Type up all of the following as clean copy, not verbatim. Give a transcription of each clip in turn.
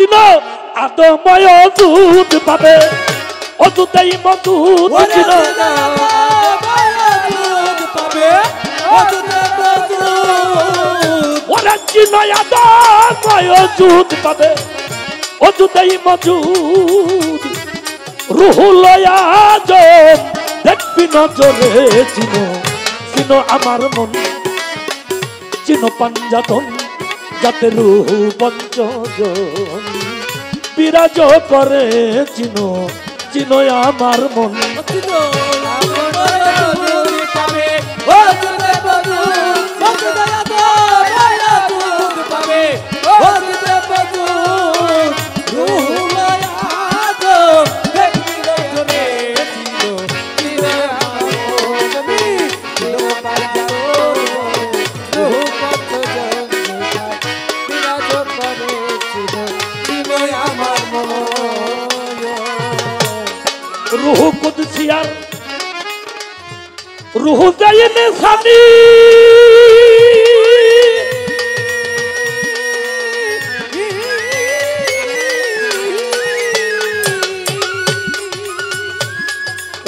চিনো আদময় দুধ পাবে অযুতেই মধুদ চিনো ওরা চিনো আদময় দুধ পাবে অযুতেই মধুদ রুহুল আজম দেখবি নজরে চিনো চিনো আমার মন চিনো পাঞ্জাতন যাতে রুহু পঞ্চজন বিরাজ করে চিনো চিনো আমার মন रूह कुदसियार रूह ज़ैन सानी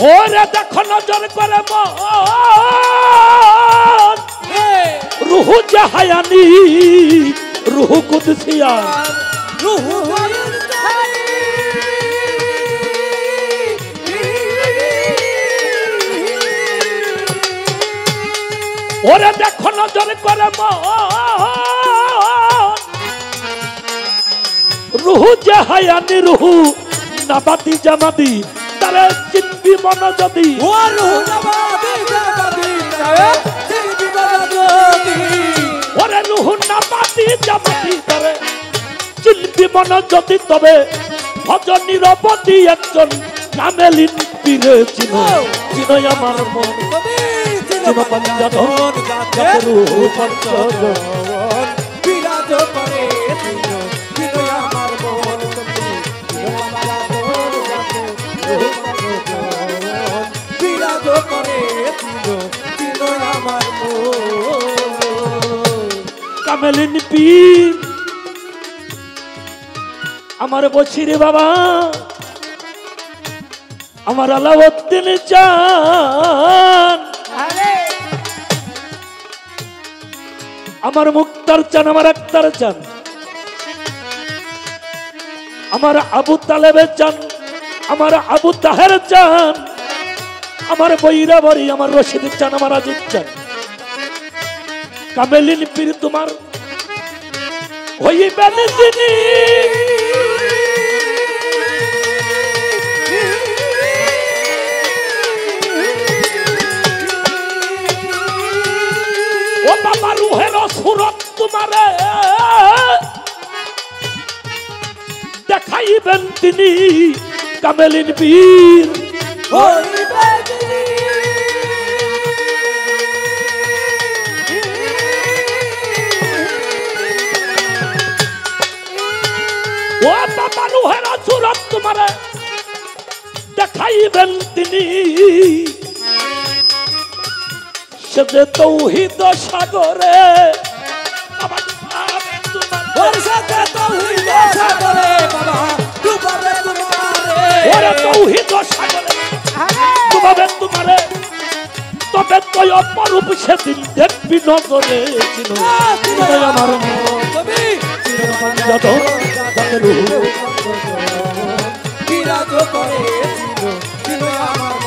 और देखो नजर करे मान रूह जहायानी रूह कुदसियार रूह ওরে দেখো নজর করে রুহু জাহায়ানি রুহু নাবাতি জামাদি তারে চিনবি মন যদি ও রুহু নাবাতি জামাদি তারে চিনবি মন যদি ওরে রুহু নাবাতি জামাদি তারে চিনবি মন যদি তবে ভজন নিরবধি একজন কামেলিন পীরে চিনো চিনো আমার মন চিনো পাঞ্জাতন যাতে রুহু পঞ্চজন বিরাজ করে চিনো চিনো আমার মন বিরাজ করে চিনো চিনো আমার মন কামেলিন পীর আমার বছিরে বাবা আমার আলাউদ্দিন চান আমার মুক্তার চান আমার আক্তার চান আমার আবু তালেবের চান আমার আবু তাহের চান আমার বৈরাবরী আমার রশিদ চান আমার আজিজ চান কামেলিন পীর তোমার হইবেন যিনি ও বাবা রুহের সুরত তোমারে দেখাইবেন তিনি কামেলিন পীর ও বাবা রুহের সুরত তোমারে দেখাইবেন তিনি সে তৌহিদ সাগরে তোমারে তবে তুই অপরূপ সেদিন দেখবি নজরে চিনো আমার বিরাজ করে চিনো আমার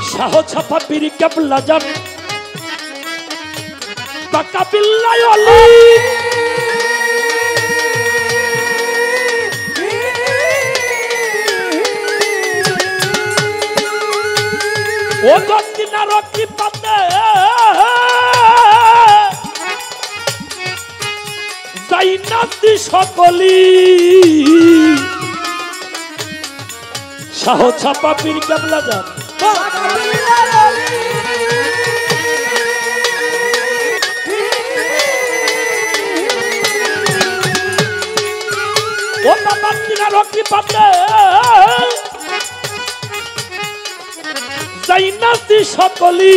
শাহ ছাপা পীর কেবলা জান বাকা বিল্লাহ আলী ও গতিনা রকি পাতে জাইনাতি সকলি শাহ ছাপা পীর কেবলা জান ও বাবা তিনা রকি পাতে সকলি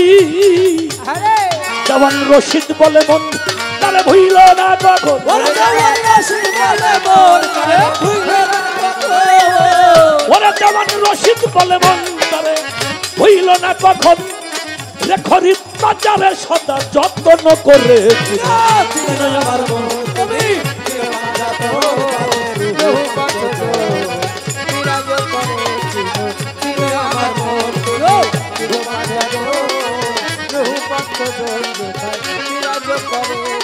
দেওয়ান রশিদ বলে মন তারে ভুইল না কখন ওরে দেওয়ান রশিদ বলে মন তারে ভুইল না কখন রে খরিদ বাজারে সদা যত্ন করে আমার মন তুমি বিরাজ করে